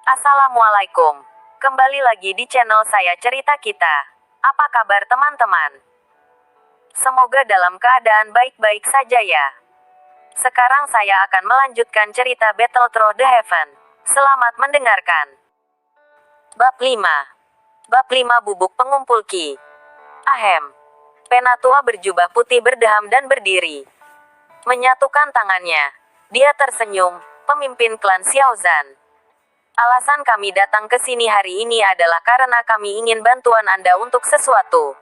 Assalamualaikum. Kembali lagi di channel saya Cerita Kita. Apa kabar teman-teman? Semoga dalam keadaan baik-baik saja ya. Sekarang saya akan melanjutkan cerita Battle Through the Heaven. Selamat mendengarkan. Bab 5. Bab 5 Bubuk Pengumpul Ki. Ahem. Penatua berjubah putih berdeham dan berdiri. Menyatukan tangannya. Dia tersenyum, pemimpin klan Xiaozan. Alasan kami datang ke sini hari ini adalah karena kami ingin bantuan Anda untuk sesuatu.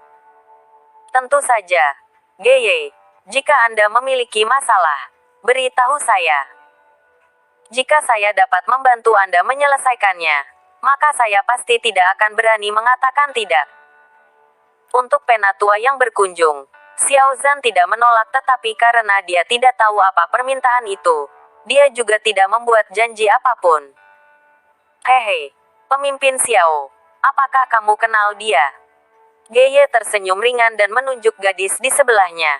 Tentu saja, Geye. Jika Anda memiliki masalah, beritahu saya. Jika saya dapat membantu Anda menyelesaikannya, maka saya pasti tidak akan berani mengatakan tidak. Untuk penatua yang berkunjung, Xiaozan tidak menolak, tetapi karena dia tidak tahu apa permintaan itu, dia juga tidak membuat janji apapun. Hehe, pemimpin Xiao, apakah kamu kenal dia? Geye tersenyum ringan dan menunjuk gadis di sebelahnya.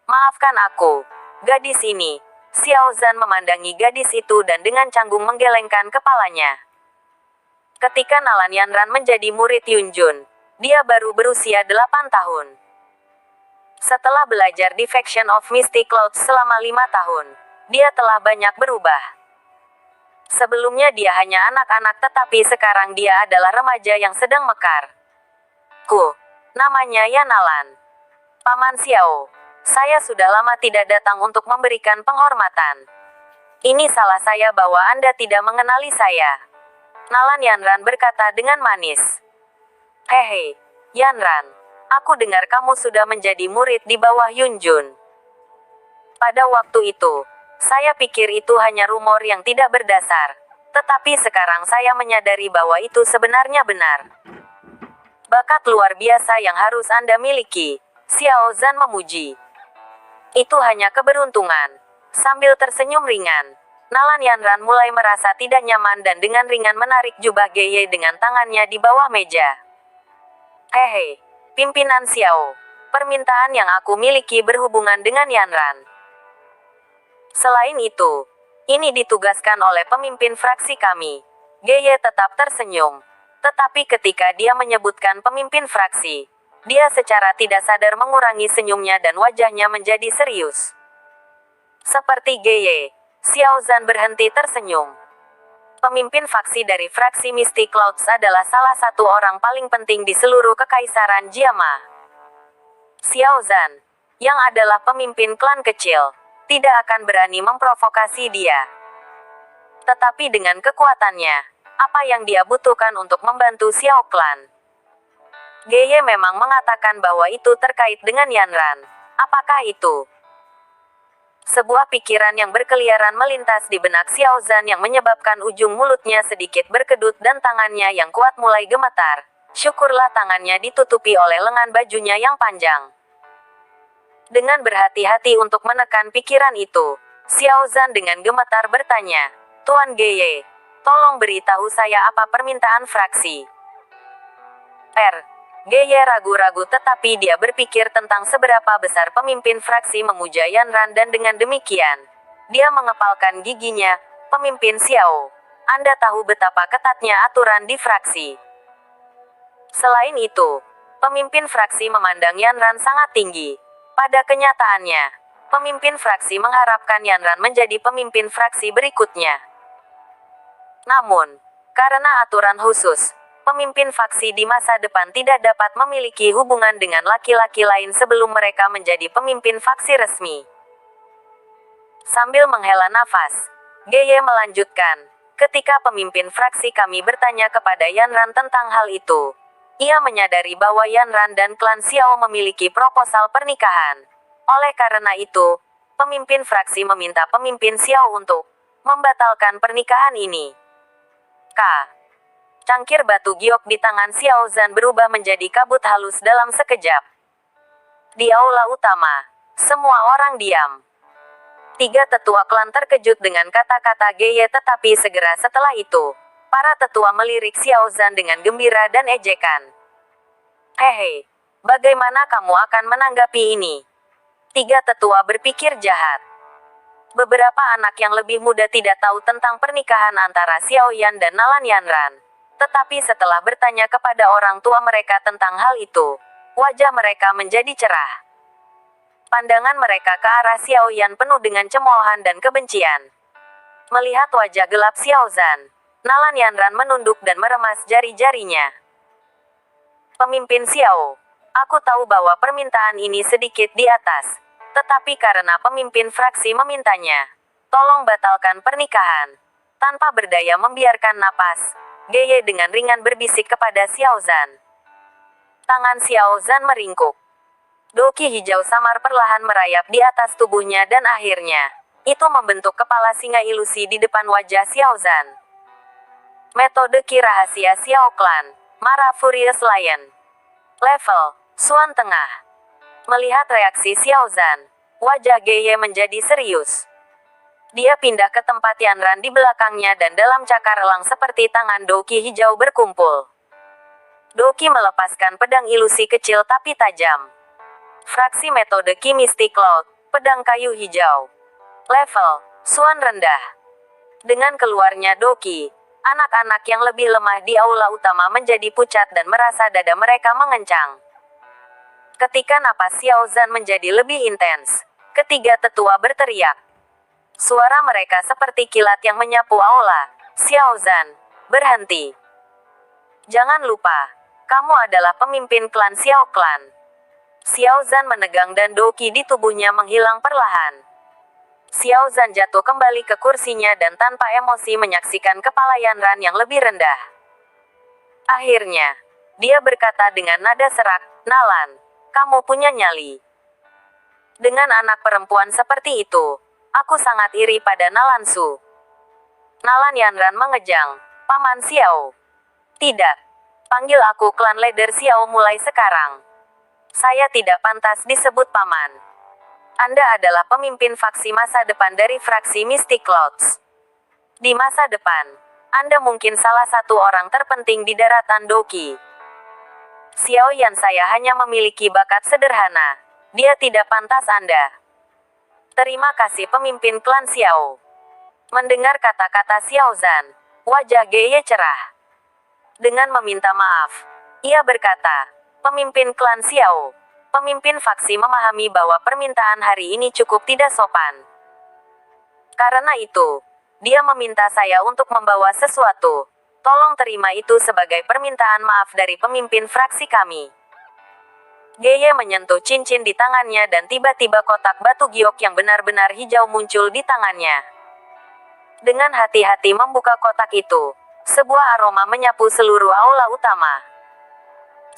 Maafkan aku. Gadis ini. Xiaozan memandangi gadis itu dan dengan canggung menggelengkan kepalanya. Ketika Nalan Yanran menjadi murid Yunjun, dia baru berusia 8 tahun. Setelah belajar di Faction of Mystic Clouds selama 5 tahun, dia telah banyak berubah. Sebelumnya dia hanya anak-anak, tetapi sekarang dia adalah remaja yang sedang mekar. Namanya Yanalan. Paman Xiao, saya sudah lama tidak datang untuk memberikan penghormatan. Ini salah saya bahwa Anda tidak mengenali saya. Nalan Yanran berkata dengan manis. Hehe, Yanran, aku dengar kamu sudah menjadi murid di bawah Yunjun. Pada waktu itu, saya pikir itu hanya rumor yang tidak berdasar. Tetapi sekarang saya menyadari bahwa itu sebenarnya benar. Bakat luar biasa yang harus Anda miliki, Xiaozan memuji. Itu hanya keberuntungan. Sambil tersenyum ringan, Nalan Yanran mulai merasa tidak nyaman dan dengan ringan menarik jubah Geye dengan tangannya di bawah meja. Hehe, pimpinan Xiao, permintaan yang aku miliki berhubungan dengan Yanran. Selain itu, ini ditugaskan oleh pemimpin fraksi kami. Geye tetap tersenyum. Tetapi ketika dia menyebutkan pemimpin fraksi, dia secara tidak sadar mengurangi senyumnya dan wajahnya menjadi serius. Seperti Geye, Xiaozan berhenti tersenyum. Pemimpin faksi dari fraksi Mystic Clouds adalah salah satu orang paling penting di seluruh kekaisaran Jiama. Xiaozan, yang adalah pemimpin klan kecil, tidak akan berani memprovokasi dia. Tetapi dengan kekuatannya, apa yang dia butuhkan untuk membantu Xiao Clan? Geye memang mengatakan bahwa itu terkait dengan Yanran. Apakah itu? Sebuah pikiran yang berkeliaran melintas di benak Xiaozan yang menyebabkan ujung mulutnya sedikit berkedut dan tangannya yang kuat mulai gemetar. Syukurlah tangannya ditutupi oleh lengan bajunya yang panjang. Dengan berhati-hati untuk menekan pikiran itu, Xiaozan dengan gemetar bertanya, Tuan Geye, tolong beritahu saya apa permintaan fraksi. Geye ragu-ragu, tetapi dia berpikir tentang seberapa besar pemimpin fraksi memuja Yanran dan dengan demikian, dia mengepalkan giginya. Pemimpin Xiao, Anda tahu betapa ketatnya aturan di fraksi. Selain itu, pemimpin fraksi memandang Yanran sangat tinggi. Pada kenyataannya, pemimpin fraksi mengharapkan Yanran menjadi pemimpin fraksi berikutnya. Namun, karena aturan khusus, pemimpin faksi di masa depan tidak dapat memiliki hubungan dengan laki-laki lain sebelum mereka menjadi pemimpin faksi resmi. Sambil menghela nafas, Geye melanjutkan, ketika pemimpin fraksi kami bertanya kepada Yanran tentang hal itu, ia menyadari bahwa Yanran dan klan Xiao memiliki proposal pernikahan. Oleh karena itu, pemimpin fraksi meminta pemimpin Xiao untuk membatalkan pernikahan ini. Cangkir batu giok di tangan Xiaozan berubah menjadi kabut halus dalam sekejap. Di aula utama, semua orang diam. 3 tetua klan terkejut dengan kata-kata Geye, tetapi segera setelah itu, para tetua melirik Xiaozan dengan gembira dan ejekan. Hehe, bagaimana kamu akan menanggapi ini? 3 tetua berpikir jahat. Beberapa anak yang lebih muda tidak tahu tentang pernikahan antara Xiao Yan dan Nalan Yanran. Tetapi setelah bertanya kepada orang tua mereka tentang hal itu, wajah mereka menjadi cerah. Pandangan mereka ke arah Xiao Yan penuh dengan cemoohan dan kebencian. Melihat wajah gelap Xiao Zhan, Nalan Yanran menunduk dan meremas jari-jarinya. Pemimpin Xiao, aku tahu bahwa permintaan ini sedikit di atas. Tetapi karena pemimpin fraksi memintanya, tolong batalkan pernikahan. Tanpa berdaya membiarkan napas, Geye dengan ringan berbisik kepada Xiao Zhan. Tangan Xiao Zhan meringkuk. Doki hijau samar perlahan merayap di atas tubuhnya dan akhirnya, itu membentuk kepala singa ilusi di depan wajah Xiao Zhan. Metode ki rahasia Xiao Clan, Mara Furious Lion. Level, Suan Tengah. Melihat reaksi Xiao Zhan, wajah Geye menjadi serius. Dia pindah ke tempat Yanran di belakangnya dan dalam cakar elang seperti tangan Doki hijau berkumpul. Doki melepaskan pedang ilusi kecil tapi tajam. Fraksi metode Ki Mystic Cloud, pedang kayu hijau. Level, Suan rendah. Dengan keluarnya Doki, anak-anak yang lebih lemah di aula utama menjadi pucat dan merasa dada mereka mengencang. Ketika napas Xiao Zhan menjadi lebih intens, ketiga tetua berteriak. Suara mereka seperti kilat yang menyapu aula. Xiao Zhan, berhenti. Jangan lupa, kamu adalah pemimpin klan Xiao Clan. Xiao Zhan menegang dan Doki di tubuhnya menghilang perlahan. Xiao Zhan jatuh kembali ke kursinya dan tanpa emosi menyaksikan kepala Yanran yang lebih rendah. Akhirnya, dia berkata dengan nada serak, Nalan, kamu punya nyali. Dengan anak perempuan seperti itu, aku sangat iri pada Nalan Su. Nalan Yanran mengejang, Paman Xiao. Tidak. Panggil aku klan leader Xiao mulai sekarang. Saya tidak pantas disebut Paman. Anda adalah pemimpin faksi masa depan dari fraksi Mystic Clouds. Di masa depan, Anda mungkin salah satu orang terpenting di daratan Doki. Xiao Yan saya hanya memiliki bakat sederhana. Dia tidak pantas Anda. Terima kasih pemimpin klan Xiao. Mendengar kata-kata Xiao Zhan, wajah Geye cerah. Dengan meminta maaf, ia berkata, pemimpin klan Xiao. Pemimpin faksi memahami bahwa permintaan hari ini cukup tidak sopan. Karena itu, dia meminta saya untuk membawa sesuatu. Tolong terima itu sebagai permintaan maaf dari pemimpin fraksi kami. Geye menyentuh cincin di tangannya dan tiba-tiba kotak batu giok yang benar-benar hijau muncul di tangannya. Dengan hati-hati membuka kotak itu, sebuah aroma menyapu seluruh aula utama.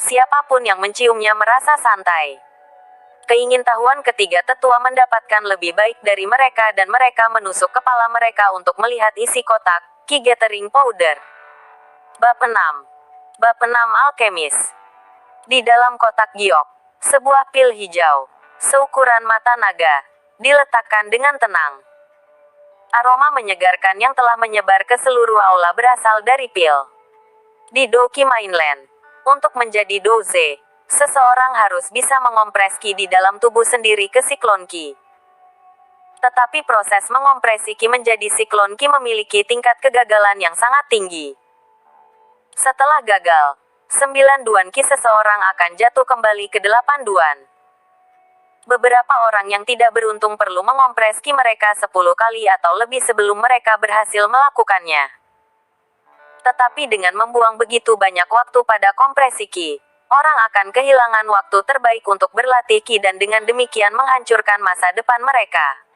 Siapapun yang menciumnya merasa santai. Keingintahuan ketiga tetua mendapatkan lebih baik dari mereka dan mereka menusuk kepala mereka untuk melihat isi kotak, Ki Gathering Powder. Bab 6. Bab 6 Alkemis. Di dalam kotak giok, sebuah pil hijau, seukuran mata naga, diletakkan dengan tenang. Aroma menyegarkan yang telah menyebar ke seluruh aula berasal dari pil. Di Doki Mainland, untuk menjadi Doze, seseorang harus bisa mengompres Ki di dalam tubuh sendiri ke Siklon Ki. Tetapi proses mengompresi Ki menjadi Siklon Ki memiliki tingkat kegagalan yang sangat tinggi. Setelah gagal, 9 duan Ki seseorang akan jatuh kembali ke 8 duan. Beberapa orang yang tidak beruntung perlu mengompres Ki mereka 10 kali atau lebih sebelum mereka berhasil melakukannya. Tetapi dengan membuang begitu banyak waktu pada kompresi Ki, orang akan kehilangan waktu terbaik untuk berlatih Ki dan dengan demikian menghancurkan masa depan mereka.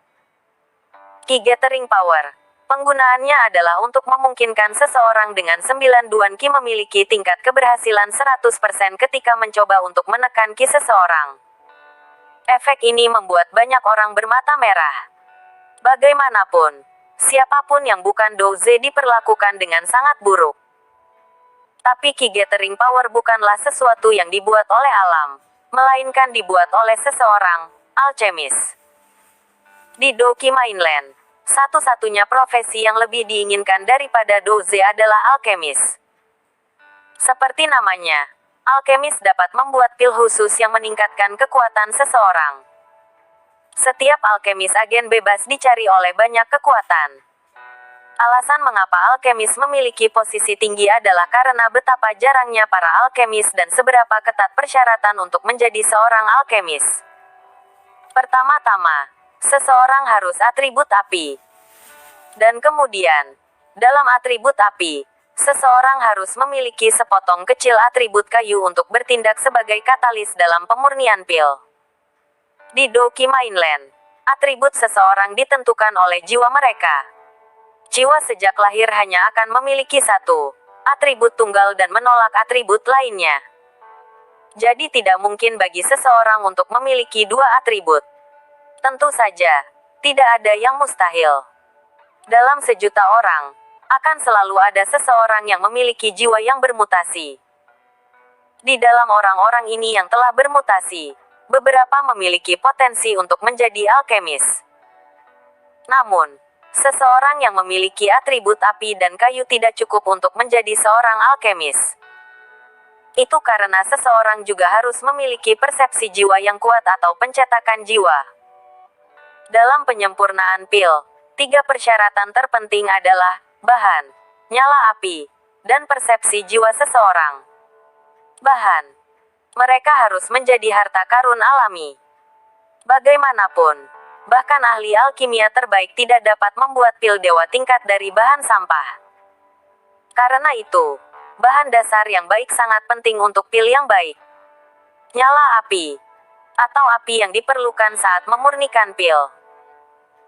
Ki Gathering Power. Penggunaannya adalah untuk memungkinkan seseorang dengan 9 duan Ki memiliki tingkat keberhasilan 100% ketika mencoba untuk menekan Ki seseorang. Efek ini membuat banyak orang bermata merah. Bagaimanapun, siapapun yang bukan Doze diperlakukan dengan sangat buruk. Tapi Ki Gathering Power bukanlah sesuatu yang dibuat oleh alam, melainkan dibuat oleh seseorang, alchemis. Di Doki Mainland, satu-satunya profesi yang lebih diinginkan daripada Doze adalah alkemis. Seperti namanya, alkemis dapat membuat pil khusus yang meningkatkan kekuatan seseorang. Setiap alkemis agen bebas dicari oleh banyak kekuatan. Alasan mengapa alkemis memiliki posisi tinggi adalah karena betapa jarangnya para alkemis dan seberapa ketat persyaratan untuk menjadi seorang alkemis. Pertama-tama, seseorang harus atribut api. Dan kemudian, dalam atribut api, seseorang harus memiliki sepotong kecil atribut kayu untuk bertindak sebagai katalis dalam pemurnian pil. Di Doki Mainland, atribut seseorang ditentukan oleh jiwa mereka. Jiwa sejak lahir hanya akan memiliki satu atribut tunggal dan menolak atribut lainnya. Jadi tidak mungkin bagi seseorang untuk memiliki dua atribut. Tentu saja, tidak ada yang mustahil. Dalam sejuta orang, akan selalu ada seseorang yang memiliki jiwa yang bermutasi. Di dalam orang-orang ini yang telah bermutasi, beberapa memiliki potensi untuk menjadi alkemis. Namun, seseorang yang memiliki atribut api dan kayu tidak cukup untuk menjadi seorang alkemis. Itu karena seseorang juga harus memiliki persepsi jiwa yang kuat atau pencetakan jiwa. Dalam penyempurnaan pil, 3 persyaratan terpenting adalah bahan, nyala api, dan persepsi jiwa seseorang. Bahan. Mereka harus menjadi harta karun alami. Bagaimanapun, bahkan ahli alkimia terbaik tidak dapat membuat pil dewa tingkat dari bahan sampah. Karena itu, bahan dasar yang baik sangat penting untuk pil yang baik. Nyala api, atau api yang diperlukan saat memurnikan pil.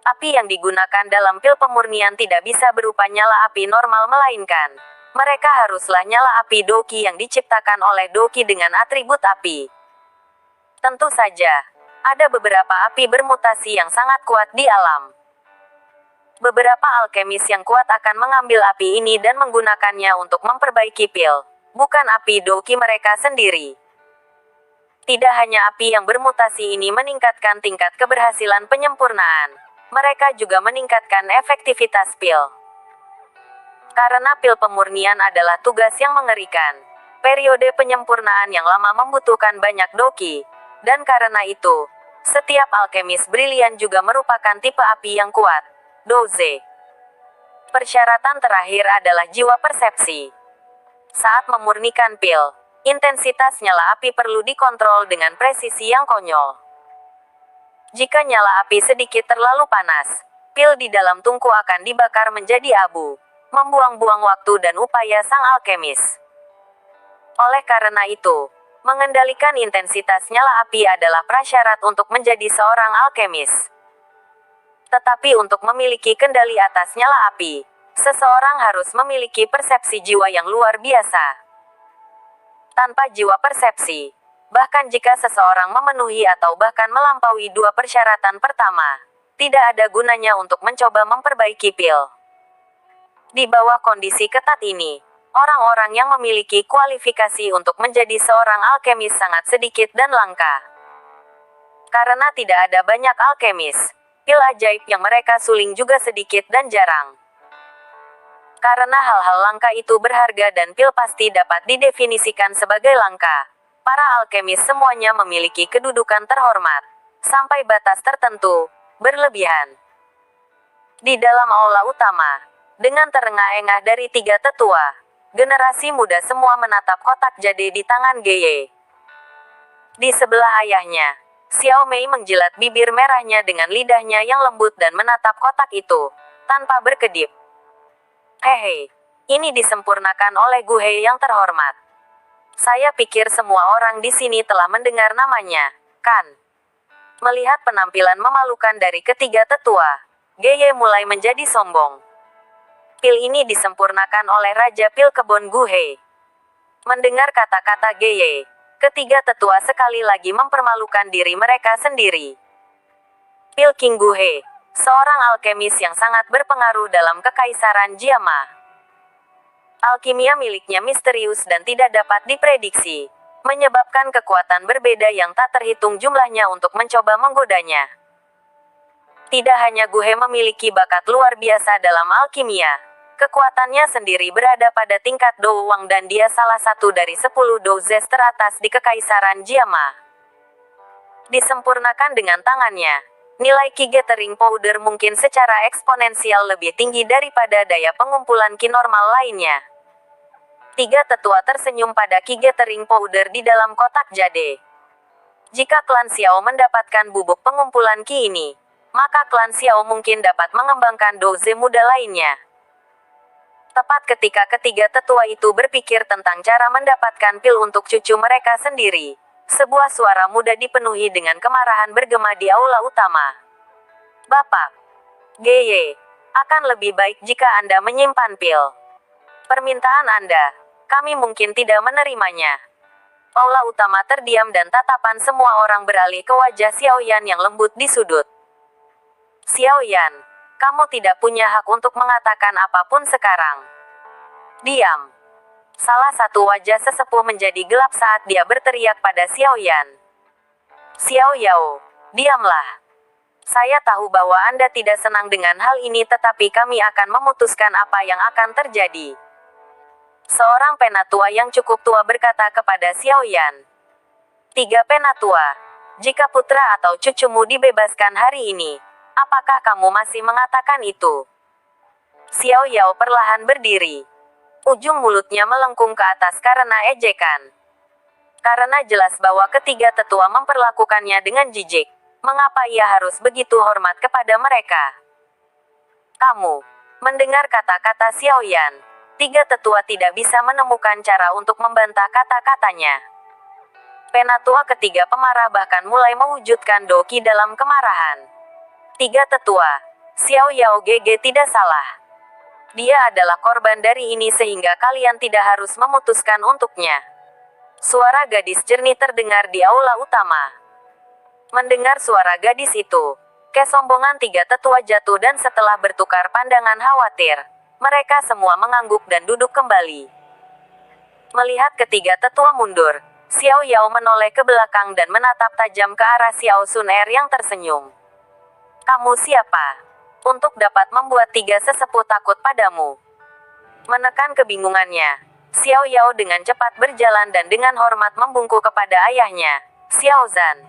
Api yang digunakan dalam pil pemurnian tidak bisa berupa nyala api normal melainkan mereka haruslah nyala api Doki yang diciptakan oleh Doki dengan atribut api. Tentu saja, ada beberapa api bermutasi yang sangat kuat di alam. Beberapa alkemis yang kuat akan mengambil api ini dan menggunakannya untuk memperbaiki pil, bukan api Doki mereka sendiri. Tidak hanya api yang bermutasi ini meningkatkan tingkat keberhasilan penyempurnaan, mereka juga meningkatkan efektivitas pil. Karena pil pemurnian adalah tugas yang mengerikan, periode penyempurnaan yang lama membutuhkan banyak Doki, dan karena itu, setiap alkemis brilian juga merupakan tipe api yang kuat, Doze. Persyaratan terakhir adalah jiwa persepsi. Saat memurnikan pil, intensitas nyala api perlu dikontrol dengan presisi yang konyol. Jika nyala api sedikit terlalu panas, pil di dalam tungku akan dibakar menjadi abu, membuang-buang waktu dan upaya sang alkemis. Oleh karena itu, mengendalikan intensitas nyala api adalah prasyarat untuk menjadi seorang alkemis. Tetapi untuk memiliki kendali atas nyala api, seseorang harus memiliki persepsi jiwa yang luar biasa. Tanpa jiwa persepsi, bahkan jika seseorang memenuhi atau bahkan melampaui 2 persyaratan pertama, tidak ada gunanya untuk mencoba memperbaiki pil. Di bawah kondisi ketat ini, orang-orang yang memiliki kualifikasi untuk menjadi seorang alkemis sangat sedikit dan langka. Karena tidak ada banyak alkemis, pil ajaib yang mereka suling juga sedikit dan jarang. Karena hal-hal langka itu berharga dan pil pasti dapat didefinisikan sebagai langka, para alkemis semuanya memiliki kedudukan terhormat, sampai batas tertentu, berlebihan. Di dalam aula utama, dengan terengah-engah dari 3 tetua, generasi muda semua menatap kotak jade di tangan Geye. Di sebelah ayahnya, Xiao Mei menjilat bibir merahnya dengan lidahnya yang lembut dan menatap kotak itu, tanpa berkedip. Hehe, ini disempurnakan oleh Gu Hei yang terhormat. Saya pikir semua orang di sini telah mendengar namanya, kan? Melihat penampilan memalukan dari ketiga tetua, Geye mulai menjadi sombong. Pil ini disempurnakan oleh Raja Pil Kebon Gu Hei. Mendengar kata-kata Geye, ketiga tetua sekali lagi mempermalukan diri mereka sendiri. Pil King Gu Hei, seorang alkemis yang sangat berpengaruh dalam kekaisaran Jiama. Alkimia miliknya misterius dan tidak dapat diprediksi, menyebabkan kekuatan berbeda yang tak terhitung jumlahnya untuk mencoba menggodanya. Tidak hanya Gu Hei memiliki bakat luar biasa dalam alkimia, kekuatannya sendiri berada pada tingkat Douwang dan dia salah satu dari 10 Douzes teratas di Kekaisaran Jiama. Disempurnakan dengan tangannya, Nilai Qi Gathering Powder mungkin secara eksponensial lebih tinggi daripada daya pengumpulan Qi normal lainnya. Tiga tetua tersenyum pada Qi Gathering Powder di dalam kotak jade. Jika klan Xiao mendapatkan bubuk pengumpulan Qi ini, maka klan Xiao mungkin dapat mengembangkan doze muda lainnya. Tepat ketika ketiga tetua itu berpikir tentang cara mendapatkan pil untuk cucu mereka sendiri, sebuah suara muda dipenuhi dengan kemarahan bergema di aula utama. Bapak, Geye, akan lebih baik jika Anda menyimpan pil. Permintaan Anda, kami mungkin tidak menerimanya. Aula utama terdiam dan tatapan semua orang beralih ke wajah Xiao Yan yang lembut di sudut. Xiao Yan, kamu tidak punya hak untuk mengatakan apapun sekarang. Diam. Salah satu wajah sesepuh menjadi gelap saat dia berteriak pada Xiao Yan. Xiao Yao, diamlah. Saya tahu bahwa Anda tidak senang dengan hal ini, tetapi kami akan memutuskan apa yang akan terjadi. Seorang penatua yang cukup tua berkata kepada Xiao Yan. Tiga penatua, jika putra atau cucumu dibebaskan hari ini, apakah kamu masih mengatakan itu? Xiao Yao perlahan berdiri. Ujung mulutnya melengkung ke atas karena ejekan. Karena jelas bahwa ketiga tetua memperlakukannya dengan jijik, mengapa ia harus begitu hormat kepada mereka? Kamu, mendengar kata-kata Xiao Yan, tiga tetua tidak bisa menemukan cara untuk membantah kata-katanya. Penatua ketiga pemarah bahkan mulai mewujudkan doki dalam kemarahan. Tiga tetua, Xiao Yao GG tidak salah. Dia adalah korban dari ini sehingga kalian tidak harus memutuskan untuknya. Suara gadis jernih terdengar di aula utama. Mendengar suara gadis itu, kesombongan tiga tetua jatuh dan setelah bertukar pandangan khawatir, mereka semua mengangguk dan duduk kembali. Melihat ketiga tetua mundur, Xiao Yao menoleh ke belakang dan menatap tajam ke arah Xiao Sun Er yang tersenyum. Kamu siapa? Untuk dapat membuat tiga sesepuh takut padamu. Menekan kebingungannya, Xiao Yao dengan cepat berjalan dan dengan hormat membungkuk kepada ayahnya, Xiao Zhan.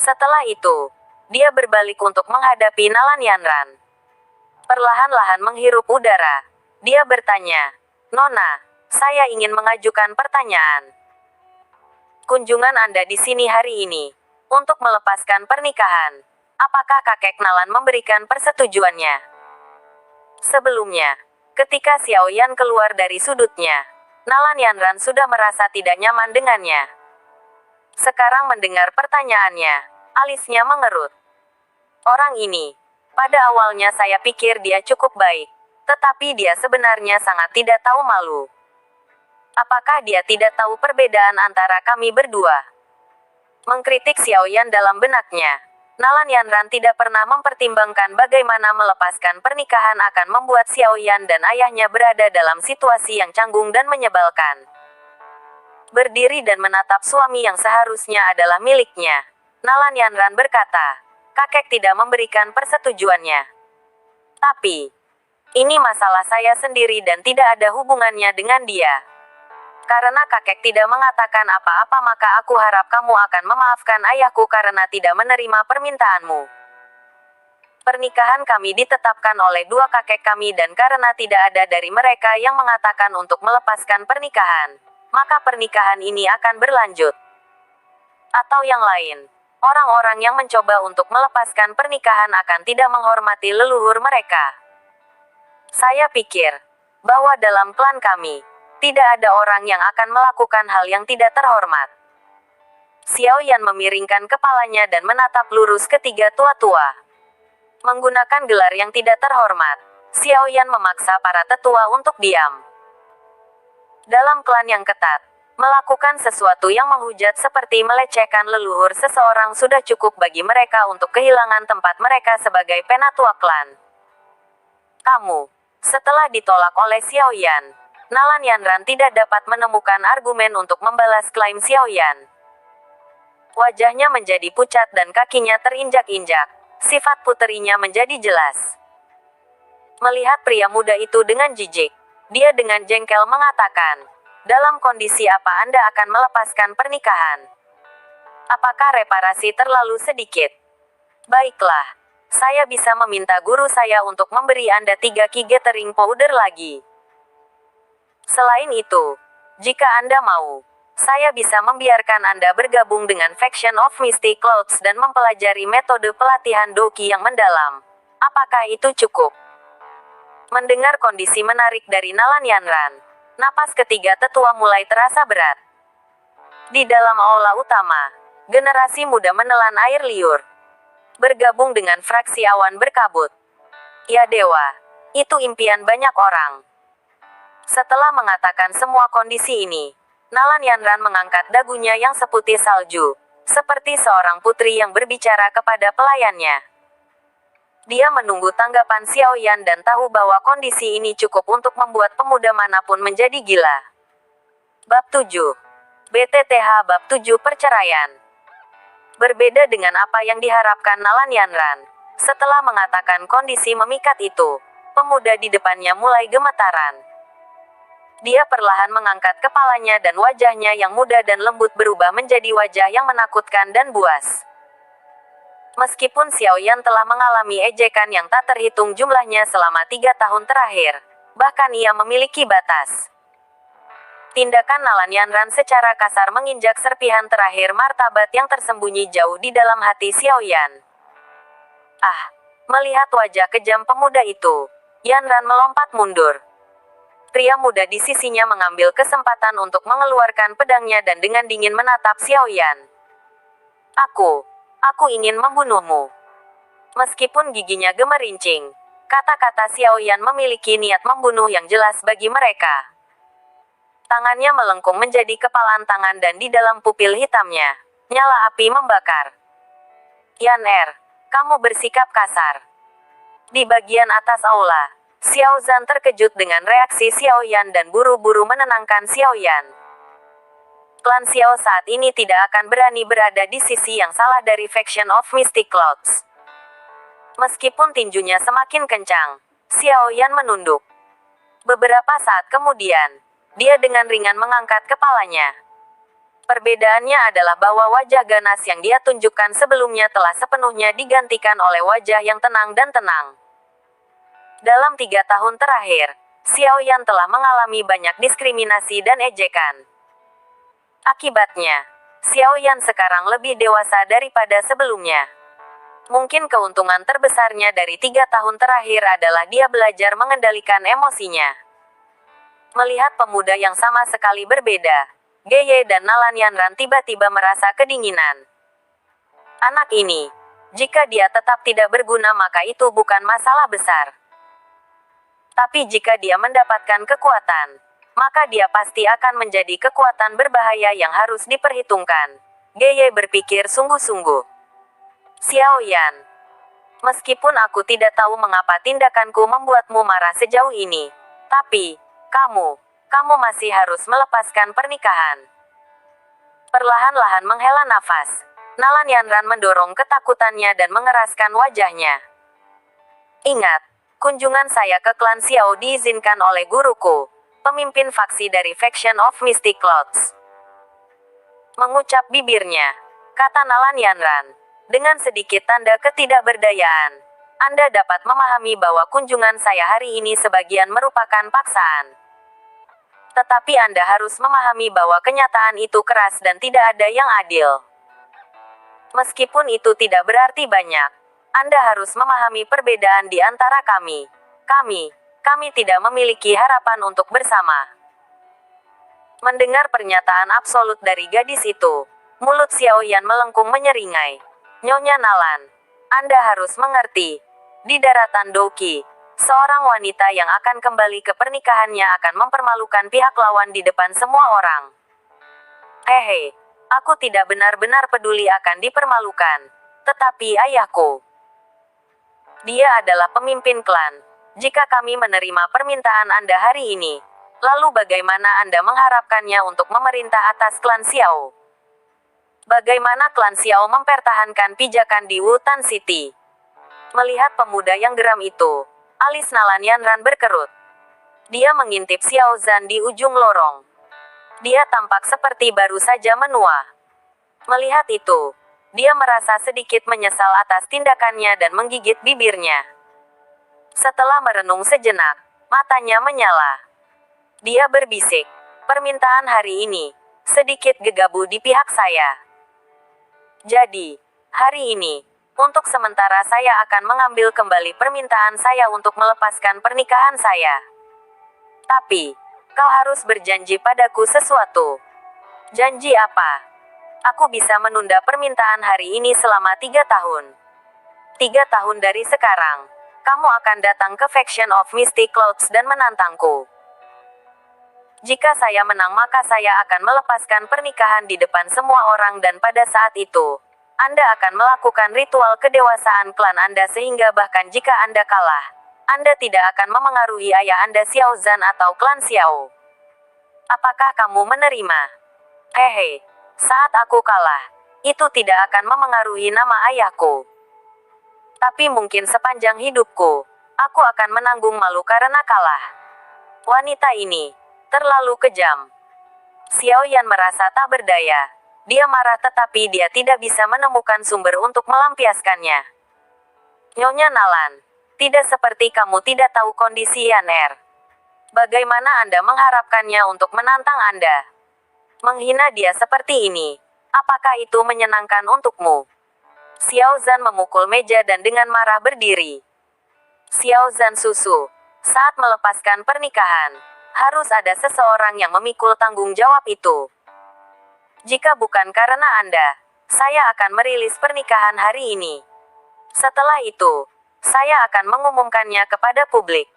Setelah itu, dia berbalik untuk menghadapi Nalan Yanran. Perlahan-lahan menghirup udara, dia bertanya, Nona, saya ingin mengajukan pertanyaan. Kunjungan Anda di sini hari ini, untuk melepaskan pernikahan. Apakah kakek Nalan memberikan persetujuannya? Sebelumnya, ketika Xiao Yan keluar dari sudutnya, Nalan Yanran sudah merasa tidak nyaman dengannya. Sekarang mendengar pertanyaannya, alisnya mengerut. Orang ini, pada awalnya saya pikir dia cukup baik, tetapi dia sebenarnya sangat tidak tahu malu. Apakah dia tidak tahu perbedaan antara kami berdua? Mengkritik Xiao Yan dalam benaknya. Nalan Yanran tidak pernah mempertimbangkan bagaimana melepaskan pernikahan akan membuat Xiao Yan dan ayahnya berada dalam situasi yang canggung dan menyebalkan. Berdiri dan menatap suami yang seharusnya adalah miliknya, Nalan Yanran berkata, kakek tidak memberikan persetujuannya. Tapi, ini masalah saya sendiri dan tidak ada hubungannya dengan dia. Karena kakek tidak mengatakan apa-apa maka aku harap kamu akan memaafkan ayahku karena tidak menerima permintaanmu. Pernikahan kami ditetapkan oleh dua kakek kami dan karena tidak ada dari mereka yang mengatakan untuk melepaskan pernikahan, maka pernikahan ini akan berlanjut. Atau yang lain, orang-orang yang mencoba untuk melepaskan pernikahan akan tidak menghormati leluhur mereka. Saya pikir bahwa dalam klan kami, tidak ada orang yang akan melakukan hal yang tidak terhormat. Xiao Yan memiringkan kepalanya dan menatap lurus ketiga tua-tua. Menggunakan gelar yang tidak terhormat, Xiao Yan memaksa para tetua untuk diam. Dalam klan yang ketat, melakukan sesuatu yang menghujat seperti melecehkan leluhur seseorang sudah cukup bagi mereka untuk kehilangan tempat mereka sebagai penatua klan. Kamu, setelah ditolak oleh Xiao Yan, Nalan Yanran tidak dapat menemukan argumen untuk membalas klaim Xiao Yan. Wajahnya menjadi pucat dan kakinya terinjak-injak. Sifat puterinya menjadi jelas. Melihat pria muda itu dengan jijik, dia dengan jengkel mengatakan, dalam kondisi apa Anda akan melepaskan pernikahan? Apakah reparasi terlalu sedikit? Baiklah. Saya bisa meminta guru saya untuk memberi Anda 3 key gathering powder lagi. Selain itu, jika Anda mau, saya bisa membiarkan Anda bergabung dengan Faction of Mystic Clouds dan mempelajari metode pelatihan Doki yang mendalam. Apakah itu cukup? Mendengar kondisi menarik dari Nalan Yanran, napas ketiga tetua mulai terasa berat. Di dalam aula utama, generasi muda menelan air liur. Bergabung dengan fraksi awan berkabut. Ya dewa, itu impian banyak orang. Setelah mengatakan semua kondisi ini, Nalan Yanran mengangkat dagunya yang seputih salju, seperti seorang putri yang berbicara kepada pelayannya. Dia menunggu tanggapan Xiao Yan dan tahu bahwa kondisi ini cukup untuk membuat pemuda manapun menjadi gila. Bab 7. BTTH Bab 7 Perceraian. Berbeda dengan apa yang diharapkan Nalan Yanran, setelah mengatakan kondisi memikat itu, pemuda di depannya mulai gemetaran. Dia perlahan mengangkat kepalanya dan wajahnya yang muda dan lembut berubah menjadi wajah yang menakutkan dan buas. Meskipun Xiao Yan telah mengalami ejekan yang tak terhitung jumlahnya selama 3 tahun terakhir, bahkan ia memiliki batas. Tindakan Nalan Yanran secara kasar menginjak serpihan terakhir martabat yang tersembunyi jauh di dalam hati Xiao Yan. Melihat wajah kejam pemuda itu, Yanran melompat mundur. Pria muda di sisinya mengambil kesempatan untuk mengeluarkan pedangnya dan dengan dingin menatap Xiao Yan. Aku ingin membunuhmu. Meskipun giginya gemerincing, kata-kata Xiao Yan memiliki niat membunuh yang jelas bagi mereka. Tangannya melengkung menjadi kepalan tangan dan di dalam pupil hitamnya, nyala api membakar. Yan kamu bersikap kasar. Di bagian atas aula, Xiao Zhan terkejut dengan reaksi Xiao Yan dan buru-buru menenangkan Xiao Yan. Klan Xiao saat ini tidak akan berani berada di sisi yang salah dari Faction of Mystic Clouds. Meskipun tinjunya semakin kencang, Xiao Yan menunduk. Beberapa saat kemudian, dia dengan ringan mengangkat kepalanya. Perbedaannya adalah bahwa wajah ganas yang dia tunjukkan sebelumnya telah sepenuhnya digantikan oleh wajah yang tenang dan tenang. Dalam 3 tahun terakhir, Xiao Yan telah mengalami banyak diskriminasi dan ejekan. Akibatnya, Xiao Yan sekarang lebih dewasa daripada sebelumnya. Mungkin keuntungan terbesarnya dari 3 tahun terakhir adalah dia belajar mengendalikan emosinya. Melihat pemuda yang sama sekali berbeda, Geye dan Nalan Yanran tiba-tiba merasa kedinginan. Anak ini, jika dia tetap tidak berguna maka itu bukan masalah besar. Tapi jika dia mendapatkan kekuatan, maka dia pasti akan menjadi kekuatan berbahaya yang harus diperhitungkan. Geye berpikir sungguh-sungguh. Xiao Yan, meskipun aku tidak tahu mengapa tindakanku membuatmu marah sejauh ini, tapi kamu masih harus melepaskan pernikahan. Perlahan-lahan menghela nafas, Nalan Yanran mendorong ketakutannya dan mengeraskan wajahnya. Ingat, kunjungan saya ke klan Xiao diizinkan oleh guruku, pemimpin faksi dari Faction of Mystic Clouds. Mengucap bibirnya, kata Nalan Yanran, dengan sedikit tanda ketidakberdayaan. Anda dapat memahami bahwa kunjungan saya hari ini sebagian merupakan paksaan. Tetapi Anda harus memahami bahwa kenyataan itu keras dan tidak ada yang adil. Meskipun itu tidak berarti banyak, Anda harus memahami perbedaan di antara kami. Kami tidak memiliki harapan untuk bersama. Mendengar pernyataan absolut dari gadis itu, mulut Xiao Yan melengkung menyeringai. Nyonya Nalan, Anda harus mengerti. Di daratan Doki, seorang wanita yang akan kembali ke pernikahannya akan mempermalukan pihak lawan di depan semua orang. Aku tidak benar-benar peduli akan dipermalukan. Tetapi ayahku, dia adalah pemimpin klan. Jika kami menerima permintaan Anda hari ini, lalu bagaimana Anda mengharapkannya untuk memerintah atas klan Xiao? Bagaimana klan Xiao mempertahankan pijakan di Wutan City? Melihat pemuda yang geram itu, alis Nalan Yanran berkerut. Dia mengintip Xiao Zhan di ujung lorong. Dia tampak seperti baru saja menua. Melihat itu, Dia merasa sedikit menyesal atas tindakannya dan menggigit bibirnya. Setelah merenung sejenak, matanya menyala. Dia berbisik, permintaan hari ini sedikit gegabah di pihak saya. Jadi, hari ini, untuk sementara saya akan mengambil kembali permintaan saya untuk melepaskan pernikahan saya. Tapi, kau harus berjanji padaku sesuatu. Janji apa? Aku bisa menunda permintaan hari ini selama 3 tahun. 3 tahun dari sekarang, kamu akan datang ke Faction of Mystic Clouds dan menantangku. Jika saya menang maka saya akan melepaskan pernikahan di depan semua orang dan pada saat itu, Anda akan melakukan ritual kedewasaan klan Anda sehingga bahkan jika Anda kalah, Anda tidak akan memengaruhi ayah Anda Xiao Zhan atau klan Xiao. Apakah kamu menerima? Hehe. Saat aku kalah, itu tidak akan memengaruhi nama ayahku. Tapi mungkin sepanjang hidupku, aku akan menanggung malu karena kalah. Wanita ini terlalu kejam. Xiao Yan merasa tak berdaya. Dia marah tetapi dia tidak bisa menemukan sumber untuk melampiaskannya. Nyonya Nalan, tidak seperti kamu tidak tahu kondisi Yaner. Bagaimana Anda mengharapkannya untuk menantang Anda? Menghina dia seperti ini, apakah itu menyenangkan untukmu? Xiao Zhan memukul meja dan dengan marah berdiri. Xiao Zhan susu, saat melepaskan pernikahan, harus ada seseorang yang memikul tanggung jawab itu. Jika bukan karena Anda, saya akan merilis pernikahan hari ini. Setelah itu, saya akan mengumumkannya kepada publik.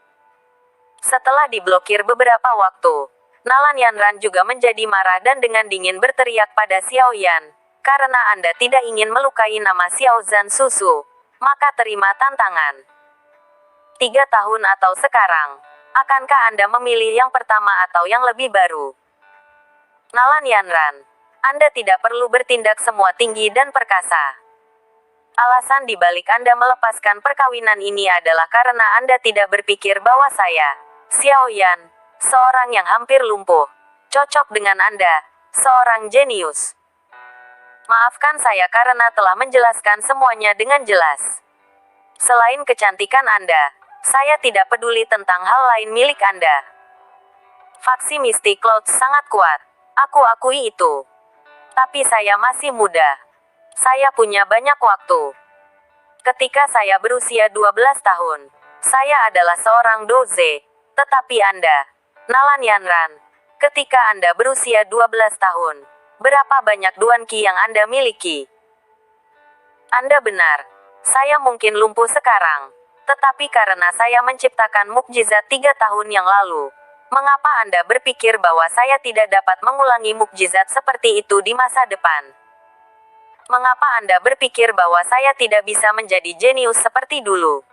Setelah diblokir beberapa waktu, Nalan Yanran juga menjadi marah dan dengan dingin berteriak pada Xiao Yan, karena Anda tidak ingin melukai nama Xiao Zhan Susu, maka terima tantangan. 3 tahun atau sekarang, akankah Anda memilih yang pertama atau yang lebih baru? Nalan Yanran, Anda tidak perlu bertindak semua tinggi dan perkasa. Alasan dibalik Anda melepaskan perkawinan ini adalah karena Anda tidak berpikir bahwa saya, Xiao Yan, seorang yang hampir lumpuh, cocok dengan Anda, seorang jenius. Maafkan saya karena telah menjelaskan semuanya dengan jelas. Selain kecantikan Anda, saya tidak peduli tentang hal lain milik Anda. Faksi Mystic Clouds sangat kuat, aku akui itu. Tapi saya masih muda. Saya punya banyak waktu. Ketika saya berusia 12 tahun, saya adalah seorang doze, tetapi Anda, Nalan Yanran, ketika Anda berusia 12 tahun, berapa banyak Duan Qi yang Anda miliki? Anda benar, saya mungkin lumpuh sekarang, tetapi karena saya menciptakan mukjizat 3 tahun yang lalu, mengapa Anda berpikir bahwa saya tidak dapat mengulangi mukjizat seperti itu di masa depan? Mengapa Anda berpikir bahwa saya tidak bisa menjadi jenius seperti dulu?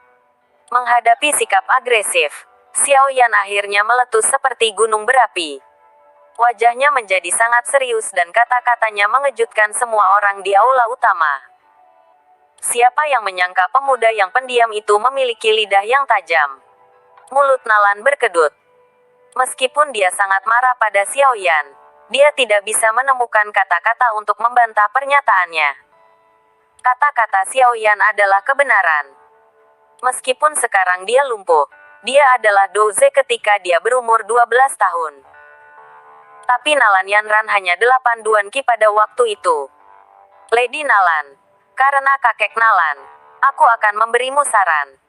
Menghadapi sikap agresif, Xiao Yan akhirnya meletus seperti gunung berapi. Wajahnya menjadi sangat serius dan kata-katanya mengejutkan semua orang di aula utama. Siapa yang menyangka pemuda yang pendiam itu memiliki lidah yang tajam? Mulut Nalan berkedut. Meskipun dia sangat marah pada Xiao Yan, dia tidak bisa menemukan kata-kata untuk membantah pernyataannya. Kata-kata Xiao Yan adalah kebenaran. Meskipun sekarang dia lumpuh, dia adalah doze ketika dia berumur 12 tahun. Tapi Nalan Yanran hanya 8 Duan Qi pada waktu itu. Lady Nalan, karena kakek Nalan, aku akan memberimu saran.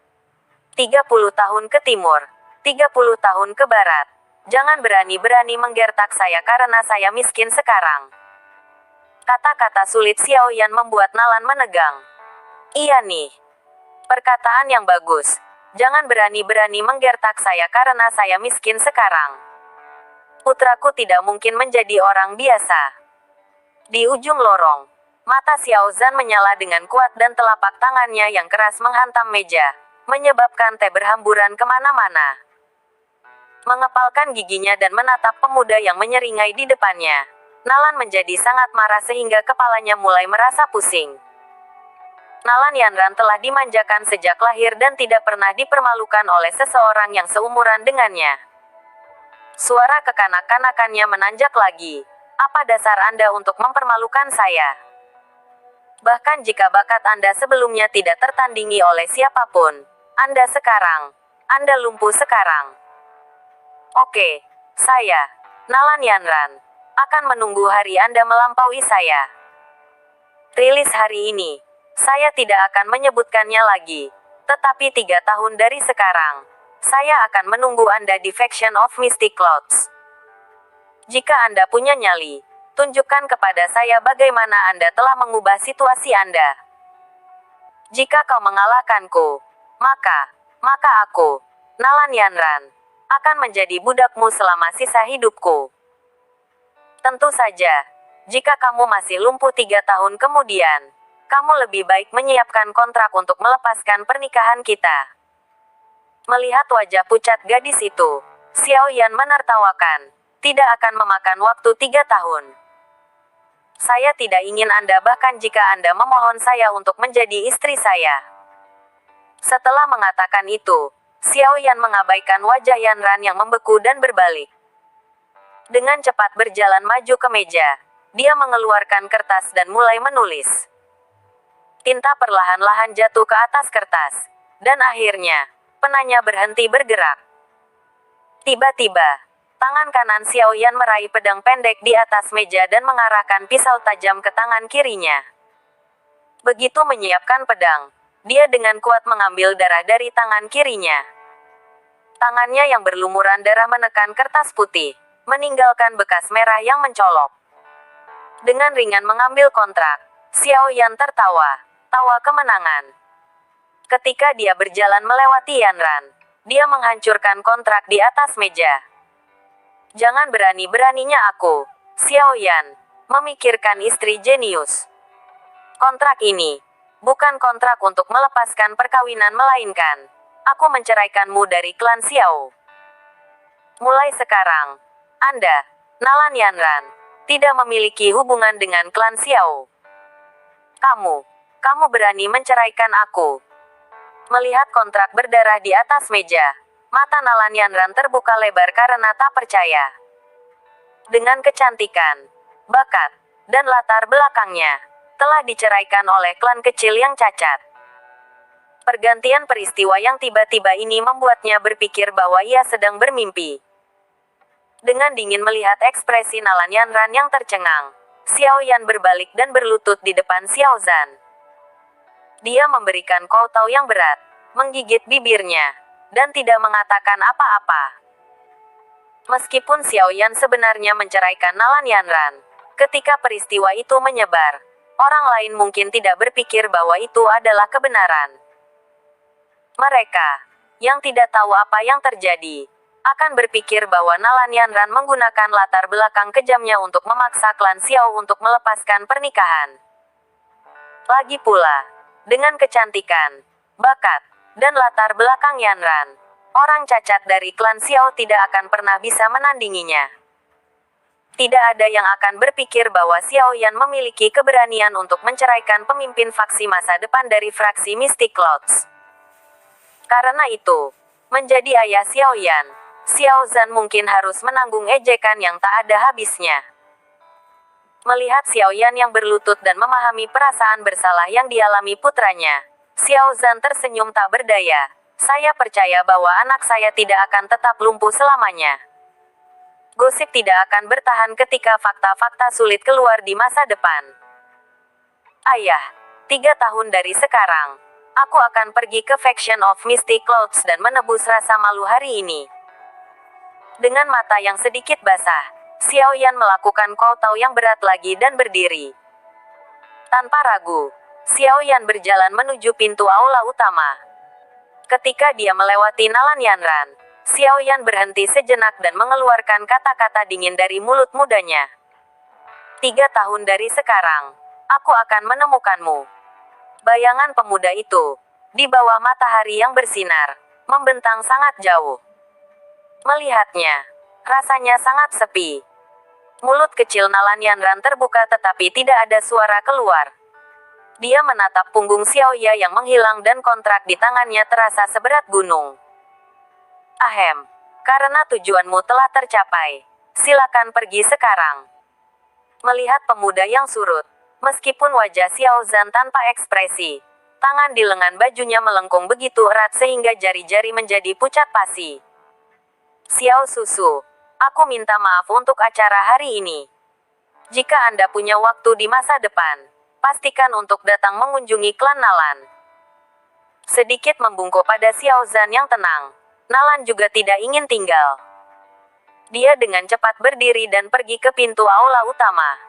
30 tahun ke timur, 30 tahun ke barat. Jangan berani-berani menggertak saya karena saya miskin sekarang. Kata-kata sulit Xiao Yan membuat Nalan menegang. Iya nih. Perkataan yang bagus. Jangan berani-berani menggertak saya karena saya miskin sekarang. Putraku tidak mungkin menjadi orang biasa. Di ujung lorong, mata Xiao Zhan menyala dengan kuat dan telapak tangannya yang keras menghantam meja, menyebabkan teh berhamburan kemana-mana. Mengepalkan giginya dan menatap pemuda yang menyeringai di depannya, Nalan menjadi sangat marah sehingga kepalanya mulai merasa pusing. Nalan Yanran telah dimanjakan sejak lahir dan tidak pernah dipermalukan oleh seseorang yang seumuran dengannya. Suara kekanak-kanakannya menanjak lagi. Apa dasar Anda untuk mempermalukan saya? Bahkan jika bakat Anda sebelumnya tidak tertandingi oleh siapapun, Anda lumpuh sekarang. Oke, saya, Nalan Yanran, akan menunggu hari Anda melampaui saya. Rilis hari ini, saya tidak akan menyebutkannya lagi. Tetapi 3 tahun dari sekarang, saya akan menunggu Anda di Faction of Mystic Clouds. Jika Anda punya nyali, tunjukkan kepada saya bagaimana Anda telah mengubah situasi Anda. Jika kau mengalahkanku, maka aku, Nalan Yanran, akan menjadi budakmu selama sisa hidupku. Tentu saja, jika kamu masih lumpuh 3 tahun kemudian, kamu lebih baik menyiapkan kontrak untuk melepaskan pernikahan kita. Melihat wajah pucat gadis itu, Xiao Yan menertawakan. Tidak akan memakan waktu 3 tahun. Saya tidak ingin Anda bahkan jika Anda memohon saya untuk menjadi istri saya. Setelah mengatakan itu, Xiao Yan mengabaikan wajah Yanran yang membeku dan berbalik. Dengan cepat berjalan maju ke meja, dia mengeluarkan kertas dan mulai menulis. Tinta perlahan-lahan jatuh ke atas kertas, dan akhirnya, penanya berhenti bergerak. Tiba-tiba, tangan kanan Xiao Yan meraih pedang pendek di atas meja dan mengarahkan pisau tajam ke tangan kirinya. Begitu menyiapkan pedang, dia dengan kuat mengambil darah dari tangan kirinya. Tangannya yang berlumuran darah menekan kertas putih, meninggalkan bekas merah yang mencolok. Dengan ringan mengambil kontrak, Xiao Yan tertawa, tawa kemenangan. Ketika dia berjalan melewati Yanran, dia menghancurkan kontrak di atas meja. Jangan berani-beraninya aku, Xiao Yan, memikirkan istri jenius. Kontrak ini bukan kontrak untuk melepaskan perkawinan melainkan aku menceraikanmu dari klan Xiao. Mulai sekarang, Anda, Nalan Yanran, tidak memiliki hubungan dengan klan Xiao. Kamu berani menceraikan aku. Melihat kontrak berdarah di atas meja, mata Nalan Yanran terbuka lebar karena tak percaya. Dengan kecantikan, bakat, dan latar belakangnya, telah diceraikan oleh klan kecil yang cacat. Pergantian peristiwa yang tiba-tiba ini membuatnya berpikir bahwa ia sedang bermimpi. Dengan dingin melihat ekspresi Nalan Yanran yang tercengang, Xiao Yan berbalik dan berlutut di depan Xiao Zhan. Dia memberikan kowtow yang berat, menggigit bibirnya, dan tidak mengatakan apa-apa. Meskipun Xiao Yan sebenarnya menceraikan Nalan Yanran, ketika peristiwa itu menyebar, orang lain mungkin tidak berpikir bahwa itu adalah kebenaran. Mereka, yang tidak tahu apa yang terjadi, akan berpikir bahwa Nalan Yanran menggunakan latar belakang kejamnya untuk memaksa klan Xiao untuk melepaskan pernikahan. Lagi pula, dengan kecantikan, bakat, dan latar belakang Yanran, orang cacat dari klan Xiao tidak akan pernah bisa menandinginya. Tidak ada yang akan berpikir bahwa Xiao Yan memiliki keberanian untuk menceraikan pemimpin faksi masa depan dari fraksi Mystic Clouds. Karena itu, menjadi ayah Xiao Yan, Xiao Zhan mungkin harus menanggung ejekan yang tak ada habisnya. Melihat Xiao Yan yang berlutut dan memahami perasaan bersalah yang dialami putranya, Xiao Zhan tersenyum tak berdaya. Saya percaya bahwa anak saya tidak akan tetap lumpuh selamanya. Gosip tidak akan bertahan ketika fakta-fakta sulit keluar di masa depan. Ayah, 3 tahun dari sekarang, aku akan pergi ke Faction of Mystic Clouds dan menebus rasa malu hari ini. Dengan mata yang sedikit basah, Xiao Yan melakukan kowtow yang berat lagi dan berdiri. Tanpa ragu, Xiao Yan berjalan menuju pintu aula utama. Ketika dia melewati Nalan Yanran, Xiao Yan berhenti sejenak dan mengeluarkan kata-kata dingin dari mulut mudanya. 3 tahun dari sekarang, aku akan menemukanmu. Bayangan pemuda itu, di bawah matahari yang bersinar, membentang sangat jauh. Melihatnya, rasanya sangat sepi. Mulut kecil Nalan Yanran terbuka tetapi tidak ada suara keluar. Dia menatap punggung Xiao Ya yang menghilang dan kontrak di tangannya terasa seberat gunung. Ahem, karena tujuanmu telah tercapai, silakan pergi sekarang. Melihat pemuda yang surut, Meskipun wajah Xiao Zhan tanpa ekspresi, tangan di lengan bajunya melengkung begitu erat sehingga jari-jari menjadi pucat pasi. Xiao Susu, aku minta maaf untuk acara hari ini. Jika Anda punya waktu di masa depan, pastikan untuk datang mengunjungi klan Nalan. Sedikit membungkuk pada Xiao Zhan yang tenang, Nalan juga tidak ingin tinggal. Dia dengan cepat berdiri dan pergi ke pintu aula utama.